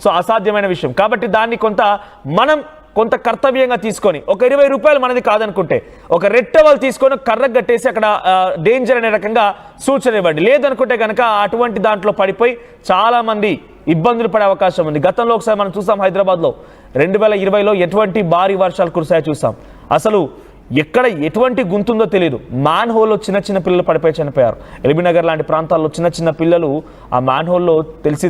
So అసాధ్యమైన విషయం. కాబట్టి దాన్ని కొంత కర్తవ్యంగా తీసుకొని ఒక 20 రూపాయలు మనది కాదనుకుంటే ఒక రెడ్ టవల్ తీసుకొని కర్రకు కట్టేసి అక్కడ డేంజర్ అనే రకంగా సూచన ఇవ్వండి. లేదనుకుంటే కనుక అటువంటి దాంట్లో పడిపోయి చాలా మంది ఇబ్బందులు పడే అవకాశం ఉంది. గతంలో ఒకసారి మనం చూసాం, హైదరాబాద్లో 2020లో ఎటువంటి భారీ వర్షాలు కురిసాయో చూసాం. అసలు ఎక్కడ ఎటువంటి గుంతుందో తెలియదు. మ్యాన్ హోల్లో చిన్న పిల్లలు పడిపోయి చనిపోయారు. ఎల్బీనగర్ లాంటి ప్రాంతాల్లో చిన్న పిల్లలు ఆ మ్యాన్ హోల్లో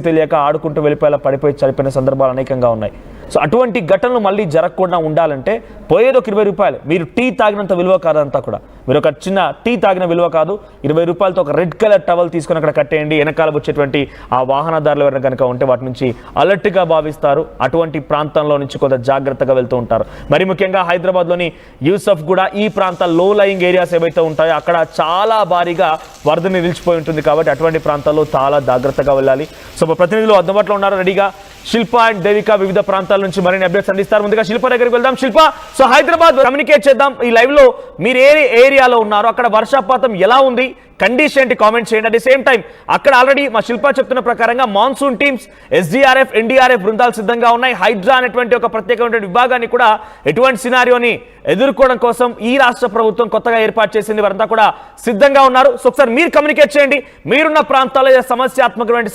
తెలియక ఆడుకుంటూ వెళ్ళిపోయేలా పడిపోయి చనిపోయిన సందర్భాలు అనేకంగా ఉన్నాయి. సో అటువంటి ఘటనలు మళ్ళీ జరగకుండా ఉండాలంటే పోయేది ఒక 20 రూపాయలు. మీరు టీ తాగినంత విలువ కాదంతా కూడా. మీరు ఒక చిన్న టీ తాగిన విలువ కాదు. 20 రూపాయలతో ఒక రెడ్ కలర్ టవల్ తీసుకొని అక్కడ కట్టేయండి. వెనకాల వచ్చేటువంటి ఆ వాహనదారులు ఎవరైనా కనుక ఉంటే వాటి నుంచి అలర్ట్గా భావిస్తారు. అటువంటి ప్రాంతంలో నుంచి కొంత జాగ్రత్తగా వెళ్తూ ఉంటారు. మరి ముఖ్యంగా హైదరాబాద్లోని యూసఫ్ కూడా ఈ ప్రాంతాల లో లయింగ్ ఏరియాస్ ఏవైతే ఉంటాయో అక్కడ చాలా భారీగా వరద నిలిచిపోయి ఉంటుంది. కాబట్టి అటువంటి ప్రాంతాల్లో చాలా జాగ్రత్తగా వెళ్ళాలి. సో ప్రతినిధులు అందుబాటులో ఉన్నారు రెడీగా. శిల్ప అండ్ దేవిక వివిధ ప్రాంతాల నుంచి మరిన్ని అప్డేట్స్ అందిస్తారు. ముందుగా శిల్ప దగ్గరికి వెళ్దాం. శిల్ప, సో హైదరాబాద్ కమ్యూనికేట్ చేద్దాం. ఈ లైవ్ లో మీరు ఏ ఏరియాలో ఉన్నారో అక్కడ వర్షపాతం ఎలా ఉంది, కండిషన్ ఏంటి కామెంట్ చేయండి. అట్ ది సేమ్ టైం అక్కడ ఆల్రెడీ మా శిల్ప చెప్తున్న ప్రకారంగా మాన్సూన్ టీమ్స్, SDRF, NDRF బృందాలు సిద్ధంగా ఉన్నాయి. హైడ్రా అనేటువంటి ఒక ప్రత్యేకమైన విభాగాన్ని కూడా ఎటువంటి సినారియోని ఎదుర్కోవడం కోసం ఈ రాష్ట్ర ప్రభుత్వం కొత్తగా ఏర్పాటు చేసింది. వారంతా కూడా సిద్ధంగా ఉన్నారు. సో ఒకసారి మీరు కమ్యూనికేట్ చేయండి. మీరున్న ప్రాంతాల్లో సమస్యాత్మకమైన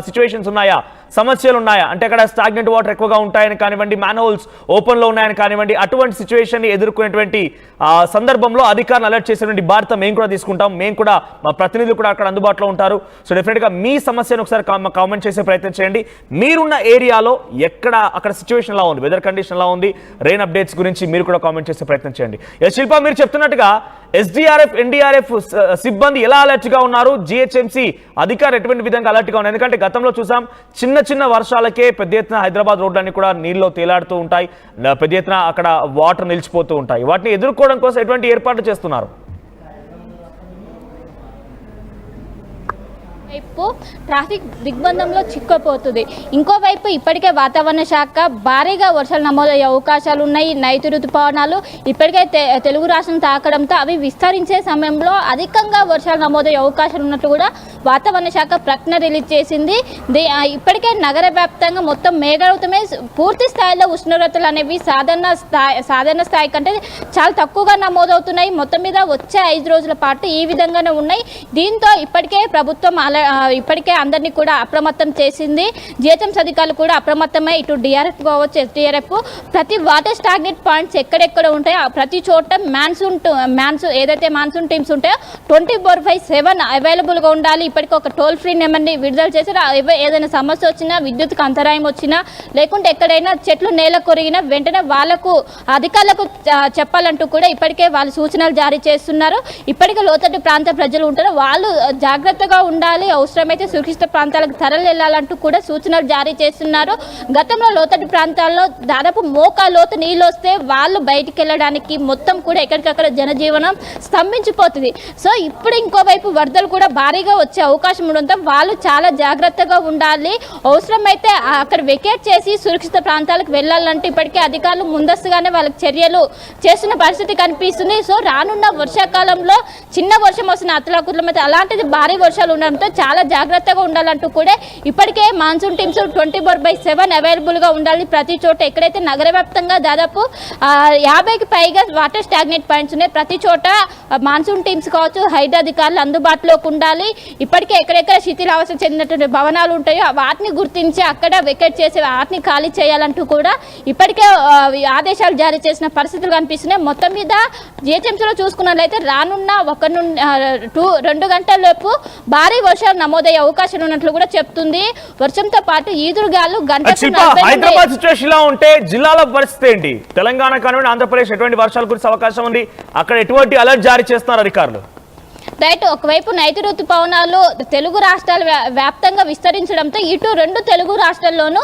సిచ్యువేషన్స్ ఉన్నాయా, సమస్యలు ఉన్నాయా? అంటే అక్కడ స్టాగ్నెంట్ వాటర్ ఎక్కువగా ఉంటాయని కానివ్వండి, మ్యాన్హోల్స్ ఓపెన్లో ఉన్నాయని కానివ్వండి, అటువంటి సిచ్యువేషన్ ఎదుర్కొనేటువంటి సందర్భంలో అధికారులు అలర్ట్ చేసేటువంటి బాధ్యత మేము కూడా తీసుకుంటాం. మేము కూడా, మా ప్రతినిధులు కూడా అక్కడ అందుబాటులో ఉంటారు. సో డెఫినెట్గా మీ సమస్యను ఒకసారి కామెంట్ చేసే ప్రయత్నం చేయండి. మీరున్న ఏరియాలో అక్కడ సిచ్యువేషన్ ఎలా ఉంది, వెదర్ కండిషన్ ఎలా ఉంది, రెయిన్ అప్డేట్స్ గురించి మీరు కూడా కామెంట్ చేసే ప్రయత్నం చేయండి. శిల్ప, మీరు చెప్తున్నట్టుగా SDRF, NDRF సిబ్బంది ఎలా అలర్ట్గా ఉన్నారు, GHMC అధికారులు ఎటువంటి విధంగా అలర్ట్గా ఉన్నారు? ఎందుకంటే గతంలో చూసాం, చిన్న వర్షాలకే పెద్ద ఎత్తున హైదరాబాద్ రోడ్లన్నీ కూడా నీళ్ళలో తేలాడుతూ ఉంటాయి, పెద్ద ఎత్తున అక్కడ వాటర్ నిలిచిపోతూ ఉంటాయి. వాటిని ఎదుర్కోవడం కోసం ఎటువంటి ఏర్పాట్లు చేస్తున్నారు? వైపు ట్రాఫిక్ దిగ్బంధంలో చిక్కుపోతుంది. ఇంకోవైపు ఇప్పటికే వాతావరణ శాఖ భారీగా వర్షాలు నమోదయ్యే అవకాశాలు ఉన్నాయి. నైరుతి ఋతుపవనాలు ఇప్పటికే తెలుగు రాష్ట్రం తాకడంతో అవి విస్తరించే సమయంలో అధికంగా వర్షాలు నమోదయ్యే అవకాశాలు ఉన్నట్లు కూడా వాతావరణ శాఖ ప్రకటన రిలీజ్ చేసింది. ఇప్పటికే నగర వ్యాప్తంగా మొత్తం మేఘావృతమే పూర్తి స్థాయిలో ఉష్ణోగ్రతలు అనేవి సాధారణ స్థాయి కంటే చాలా తక్కువగా నమోదవుతున్నాయి. మొత్తం మీద వచ్చే 5 రోజుల పాటు ఈ విధంగానే ఉన్నాయి. దీంతో ఇప్పటికే ప్రభుత్వం ఇప్పటికే అందరినీ కూడా అప్రమత్తం చేసింది. GHMC అధికారులు కూడా అప్రమత్తమై ఇటు DRF కావచ్చు, SDRF ప్రతి వాటర్ స్టాగ్నెట్ పాయింట్స్ ఎక్కడెక్కడ ఉంటాయో ప్రతి చోట ఏదైతే మాన్సూన్ టీమ్స్ ఉంటాయో 24/7 అవైలబుల్గా ఉండాలి. ఇప్పటికీ ఒక టోల్ ఫ్రీ నెంబర్ని విడుదల చేశారు. ఏదైనా సమస్య వచ్చినా, విద్యుత్కు అంతరాయం వచ్చినా, లేకుంటే ఎక్కడైనా చెట్లు నేల కొరిగినా వెంటనే వాళ్ళకు అధికారులకు చెప్పాలంటూ కూడా ఇప్పటికే వాళ్ళు సూచనలు జారీ చేస్తున్నారు. ఇప్పటికే లోతట్టు ప్రాంత ప్రజలు ఉంటారు, వాళ్ళు జాగ్రత్తగా ఉండాలి, అవసరమైతే సురక్షిత ప్రాంతాలకు తరలి వెళ్ళాలంటూ కూడా సూచనలు జారీ చేస్తున్నారు. గతంలో లోతట్టు ప్రాంతాల్లో దాదాపు మోకా లోతు నీళ్ళు వస్తే వాళ్ళు బయటికి వెళ్ళడానికి మొత్తం కూడా ఎక్కడికక్కడ జనజీవనం స్తంభించిపోతుంది. సో ఇప్పుడు ఇంకోవైపు వరదలు కూడా భారీగా వచ్చే అవకాశం ఉండడంతో వాళ్ళు చాలా జాగ్రత్తగా ఉండాలి. అవసరమైతే అక్కడ వెకేట్ చేసి సురక్షిత ప్రాంతాలకు వెళ్ళాలంటే ఇప్పటికే అధికారులు ముందస్తుగానే వాళ్ళకి చర్యలు చేస్తున్న పరిస్థితి కనిపిస్తుంది. సో రానున్న వర్షాకాలంలో చిన్న వర్షం వస్తున్న అతలాకుతలం అయితే అలాంటిది భారీ వర్షాలు ఉండడంతో చాలా జాగ్రత్తగా ఉండాలంటూ కూడా ఇప్పటికే మాన్సూన్ టీమ్స్ 24/7 అవైలబుల్గా ఉండాలి. ప్రతి చోట ఎక్కడైతే నగర వ్యాప్తంగా దాదాపు 50కి పైగా వాటర్ స్టాగ్నెట్ పాయింట్స్ ఉన్నాయి, ప్రతి చోట మాన్సూన్ టీమ్స్ కావచ్చు, హైడ్రా అధికారులు అందుబాటులోకి ఉండాలి. ఇప్పటికే ఎక్కడెక్కడ శిథిలావస్థ చెందినటువంటి భవనాలు ఉంటాయో వాటిని గుర్తించి అక్కడ వెకేట్ చేసి వాటిని ఖాళీ చేయాలంటూ కూడా ఇప్పటికే ఆదేశాలు జారీ చేసిన పరిస్థితులు కనిపిస్తున్నాయి. మొత్తం మీద GHMCలో చూసుకున్నట్లయితే రానున్న 2 గంటల లోపు భారీ వర్షాలు నమోదయ్యే అవకాశాలు ఉన్నట్లు కూడా చెప్తుంది. వర్షంతో పాటు ఈదురుగాలు హైదరాబాద్ సిచ్యువేషన్ లా ఉంటే జిల్లాల పరిస్థితి ఏంటి? తెలంగాణ కానివ్వండి, ఆంధ్రప్రదేశ్ ఎటువంటి వర్షాలు కురిసే అవకాశం ఉంది? అక్కడ ఎటువంటి అలర్ట్ జారీ చేస్తున్నారు అధికారులు? రైట్, ఒకవైపు నైరుతి ఋతుపవనాలు తెలుగు రాష్ట్రాల వ్యాప్తంగా విస్తరించడంతో ఇటు 2 తెలుగు రాష్ట్రాల్లోనూ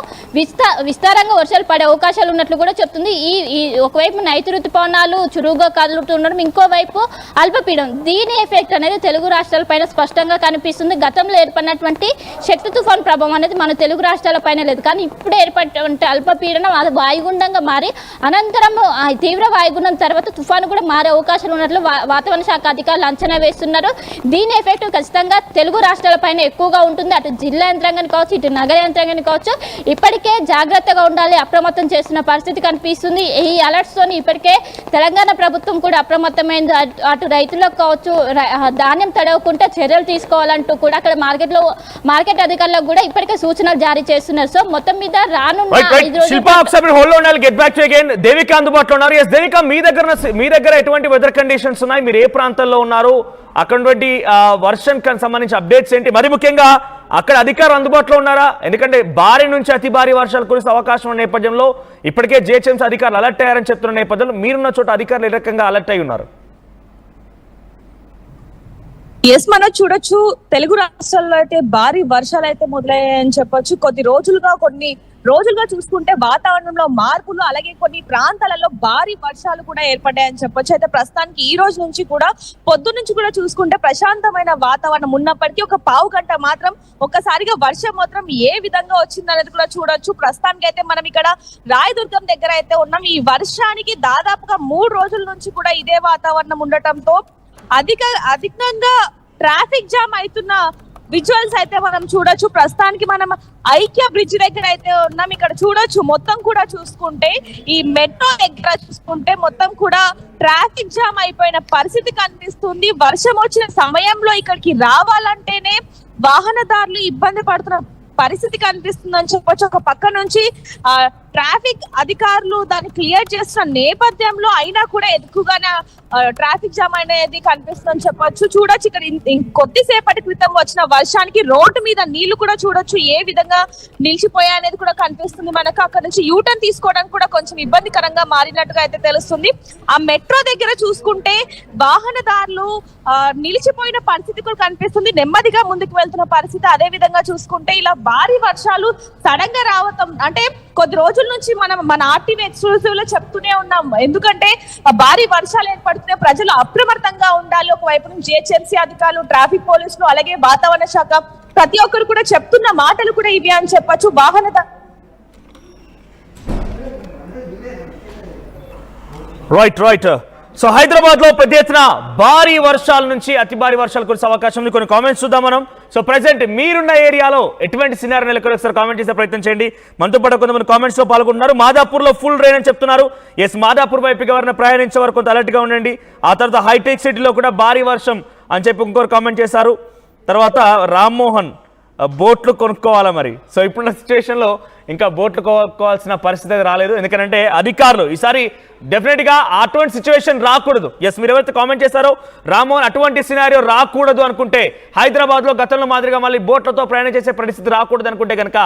విస్తారంగా వర్షాలు పడే అవకాశాలు ఉన్నట్లు కూడా చెప్తుంది. ఈ ఒకవైపు నైరుతి ఋతుపవనాలు చురువుగా కదులుతుండడం, ఇంకోవైపు అల్పపీడనం, దీని ఎఫెక్ట్ అనేది తెలుగు రాష్ట్రాలపైన స్పష్టంగా కనిపిస్తుంది. గతంలో ఏర్పడినటువంటి శక్తి తుఫాన్ ప్రభావం అనేది మన తెలుగు రాష్ట్రాలపైన లేదు, కానీ ఇప్పుడు ఏర్పడినటువంటి అల్పపీడనం అది వాయుగుండంగా మారి అనంతరం తీవ్ర వాయుగుండం తర్వాత తుఫాను కూడా మారే అవకాశాలు ఉన్నట్లు వాతావరణ శాఖ అధికారులు అంచనా వేస్తున్నారు. దీని ఎఫెక్ట్ ఖచ్చితంగా తెలుగు రాష్ట్రాలపైన ఎక్కువగా ఉంటుంది. అటు జిల్లా యంత్రాంగాన్ని కావచ్చు, ఇటు నగర యంత్రాంగాన్ని కావచ్చు. ఇప్పటికే ఇప్పటికే జాగ్రత్తగా ఉండాలి, అప్రమత్తం చేస్తున్న పరిస్థితి కనిపిస్తుంది. ఈ అలర్ట్స్ తోని ఇప్పటికే తెలంగాణ ప్రభుత్వం కూడా అప్రమత్తమైంది. అటు రైతులకు కావచ్చు, ధాన్యం తడవకుండా చర్యలు తీసుకోవాలంటూ కూడా అక్కడ మార్కెట్ అధికారులకు కూడా ఇప్పటికే సూచనలు జారీ చేస్తున్నారు. సో మొత్తం మీద రానున్న 5 రోజులు get back to again Devika అందుబాటులో ఉన్నారు. ఎస్ దేవిక, మీ దగ్గర ఎటువంటి వెదర్ కండిషన్స్ ఉన్నాయి? మీరు ఏ ప్రాంతంలో ఉన్నారు? అక్కడ వర్షం సంబంధించి అప్డేట్స్ ఏంటి? మరి ముఖ్యంగా అక్కడ అధికారులు అందుబాటులో ఉన్నారా? ఎందుకంటే భారీ నుంచి అతి భారీ వర్షాలు కురిసే అవకాశం ఉన్న నేపథ్యంలో ఇప్పటికే జిహెచ్ఎంసీ అధికారులు అలర్ట్ అయ్యారని చెప్తున్న నేపథ్యంలో మీరున్న చోట అధికారులు ఏ రకంగా అలర్ట్ అయి ఉన్నారు? మనం చూడొచ్చు, తెలుగు రాష్ట్రాల్లో అయితే భారీ వర్షాలు అయితే మొదలయ్యాయని చెప్పొచ్చు. కొన్ని రోజులుగా చూసుకుంటే వాతావరణంలో మార్పులు, అలాగే కొన్ని ప్రాంతాలలో భారీ వర్షాలు కూడా ఏర్పడ్డాయని చెప్పొచ్చు. అయితే ప్రస్తుతానికి ఈ రోజు నుంచి కూడా పొద్దు నుంచి కూడా చూసుకుంటే ప్రశాంతమైన వాతావరణం ఉన్నప్పటికీ ఒక పావు గంట మాత్రం ఒక్కసారిగా వర్షం మాత్రం ఏ విధంగా వచ్చిందనేది కూడా చూడొచ్చు. ప్రస్తుతానికి అయితే మనం ఇక్కడ రాయదుర్గం దగ్గర అయితే ఉన్నాం. ఈ వర్షానికి దాదాపుగా 3 రోజుల నుంచి కూడా ఇదే వాతావరణం ఉండటంతో అధికంగా ట్రాఫిక్ జామ్ అవుతున్న విజువల్స్ అయితే మనం చూడొచ్చు. ప్రస్తుతానికి మనం ఐక్య బ్రిడ్జ్ దగ్గర అయితే ఉన్నాం. ఇక్కడ చూడొచ్చు, మొత్తం కూడా చూసుకుంటే ఈ మెట్రో దగ్గర చూసుకుంటే మొత్తం కూడా ట్రాఫిక్ జామ్ అయిపోయిన పరిస్థితి కనిపిస్తుంది. వర్షం వచ్చిన సమయంలో ఇక్కడికి రావాలంటేనే వాహనదారులు ఇబ్బంది పడుతున్న పరిస్థితి కనిపిస్తుందని చెప్పొచ్చు. ఒక పక్క నుంచి ట్రాఫిక్ అధికారులు దాన్ని క్లియర్ చేస్తున్న నేపథ్యంలో అయినా కూడా ఎక్కువగానే ట్రాఫిక్ జామ్ అనేది కనిపిస్తుందని చెప్పొచ్చు. చూడొచ్చు, ఇక్కడ కొద్దిసేపటి క్రితం వచ్చిన వర్షానికి రోడ్డు మీద నీళ్లు కూడా చూడొచ్చు ఏ విధంగా నిలిచిపోయా అనేది కూడా కనిపిస్తుంది మనకు. అక్కడ నుంచి యూటర్న్ తీసుకోవడానికి కూడా కొంచెం ఇబ్బందికరంగా మారినట్టుగా అయితే తెలుస్తుంది. ఆ మెట్రో దగ్గర చూసుకుంటే వాహనదారులు నిలిచిపోయిన పరిస్థితి కూడా కనిపిస్తుంది, నెమ్మదిగా ముందుకు వెళ్తున్న పరిస్థితి. అదే విధంగా చూసుకుంటే ఇలా భారీ వర్షాలు సడన్ గా రావటం అంటే కొద్ది రోజుల నుంచి మనం మన ఆర్టీవీ ఎక్స్క్లూజివ్ లో చెప్తూనే ఉన్నాం. ఎందుకంటే భారీ వర్షాలు ఏర్పడుతున్నాయి, ప్రజలు అప్రమత్తంగా ఉండాలి. ఒకవైపు నుంచి జిహెచ్ఎంసీ అధికారులు, ట్రాఫిక్ పోలీసులు, అలాగే వాతావరణ శాఖ ప్రతి ఒక్కరు కూడా చెప్తున్న మాటలు కూడా ఇవి అని చెప్పొచ్చు. రైట్. సో హైదరాబాద్ లో పెద్ద ఎత్తున భారీ వర్షాల నుంచి అతి భారీ వర్షాలు కురిసే అవకాశం ఉంది. కొన్ని కామెంట్స్ చూద్దాం మనం. సో ప్రెసెంట్ మీరున్న ఏరియాలో ఎటువంటి సినారియో నెలకొని ఒకసారి కామెంట్ చేసే ప్రయత్నం చేయండి. మనతో పాటు కొంతమంది కామెంట్స్ లో పాల్గొంటున్నారు. మాదాపూర్ లో ఫుల్ రెయిన్ అని చెప్తున్నారు. ఎస్, మాదాపూర్ వైపుకి ఎవరైనా ప్రయాణించే వరకు కొంత అలర్ట్ గా ఉండండి. ఆ తర్వాత హైటెక్ సిటీలో కూడా భారీ వర్షం అని చెప్పి ఇంకొకరు కామెంట్ చేశారు. తర్వాత రామ్మోహన్ బోట్లు కొనుక్కోవాలా మరి? సో ఇప్పుడున్న సిచ్యువేషన్లో ఇంకా బోట్లు కొనుక్కోవాల్సిన పరిస్థితి రాలేదు. ఎందుకంటే అధికారులు ఈసారి డెఫినెట్గా అటువంటి సిచ్యువేషన్ రాకూడదు. ఎస్, మీరు ఎవరైతే కామెంట్ చేశారో రామ్మోహన్ అటువంటి సినారియో రాకూడదు అనుకుంటే, హైదరాబాద్లో గతంలో మాదిరిగా మళ్ళీ బోట్లతో ప్రయాణం చేసే పరిస్థితి రాకూడదు అనుకుంటే కనుక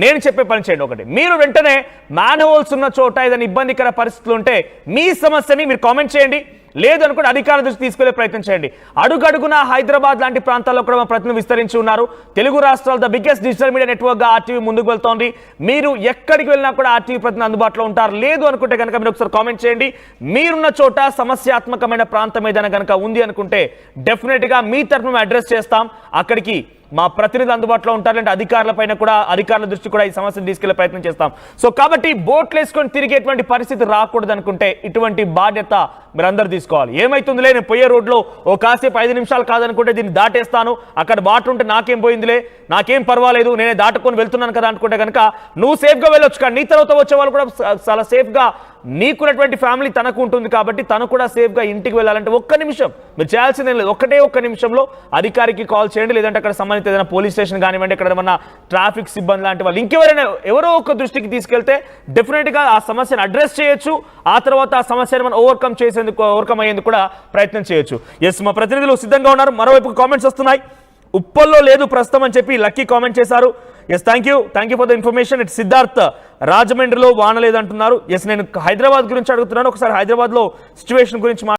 నేను చెప్పే పని చేయండి. ఒకటి, మీరు వెంటనే మ్యాన్ హోల్స్ ఉన్న చోట ఏదైనా ఇబ్బందికర పరిస్థితులు ఉంటే మీ సమస్యని మీరు కామెంట్ చేయండి. లేదు అనుకుంటే అధికారుల దృష్టి తీసుకెళ్లే ప్రయత్నం చేయండి. అడుగడుగున హైదరాబాద్ లాంటి ప్రాంతాల్లో కూడా మా ప్రతినిధులు విస్తరించి ఉన్నారు. తెలుగు రాష్ట్రాల the biggest digital media network గా ఆర్టీవీ ముందుకు వెళ్తోంది. మీరు ఎక్కడికి వెళ్ళినా కూడా ఆర్టీవీ ప్రతినిధులు అందుబాటులో ఉంటారు. లేదు అనుకుంటే కనుక మీరు ఒకసారి కామెంట్ చేయండి. మీరున్న చోట సమస్యాత్మకమైన ప్రాంతం ఏదైనా కనుక ఉంది అనుకుంటే డెఫినెట్ గా మీ తరఫున అడ్రస్ చేస్తాం. అక్కడికి మా ప్రతినిధులు అందుబాటులో ఉంటారు. అంటే అధికారుల దృష్టి కూడా ఈ సమస్యను తీసుకెళ్లే ప్రయత్నం చేస్తాం. సో కాబట్టి బోట్లు వేసుకొని తిరిగేటువంటి పరిస్థితి రాకూడదు అనుకుంటే ఇటువంటి బాధ్యత మీరందరూ తీసుకోవాలి. ఏమైతుందిలే, నేను పోయే రోడ్లో ఓ కాసేపు 5 నిమిషాలు కాదనుకుంటే దీన్ని దాటేస్తాను, అక్కడ వాటర్ ఉంటే నాకేం పోయిందిలే, నాకేం పర్వాలేదు, నేనే దాటుకొని వెళ్తున్నాను కదా అనుకుంటే కనుక నువ్వు సేఫ్గా వెళ్ళొచ్చు. కానీ నీ తర్వాత వచ్చే వాళ్ళు కూడా చాలా సేఫ్గా, నీకున్నటువంటి ఫ్యామిలీ తనకు ఉంటుంది కాబట్టి తను కూడా సేఫ్గా ఇంటికి వెళ్ళాలంటే ఒక్క నిమిషం మీరు చేయాల్సిందేం లేదు. ఒక్క నిమిషంలో అధికారికి కాల్ చేయండి. లేదంటే అక్కడ సంబంధిత ఏదైనా పోలీస్ స్టేషన్ కానివ్వండి, ఇక్కడ ఏమన్నా ట్రాఫిక్ సిబ్బంది లాంటి వాళ్ళు ఎవరో ఒక దృష్టికి తీసుకెళ్తే డెఫినెట్గా ఆ సమస్యను అడ్రస్ చేయొచ్చు. ఆ తర్వాత ఆ సమస్యను మనం ఓవర్కమ్ అయ్యేందుకు కూడా ప్రయత్నం చేయొచ్చు. ఎస్, మా ప్రతినిధులు సిద్ధంగా ఉన్నారు. మరోవైపు కామెంట్స్ వస్తున్నాయి. ఉప్పల్లో లేదు ప్రస్తుతం అని చెప్పి లక్కీ కామెంట్ చేశారు. Yes, thank you for the information. It Siddharth రాజమండ్రిలో వాన లేదంటున్నారు. ఎస్, నేను హైదరాబాద్ గురించి అడుగుతున్నాను. ఒకసారి హైదరాబాద్లో సిచ్యువేషన్ గురించి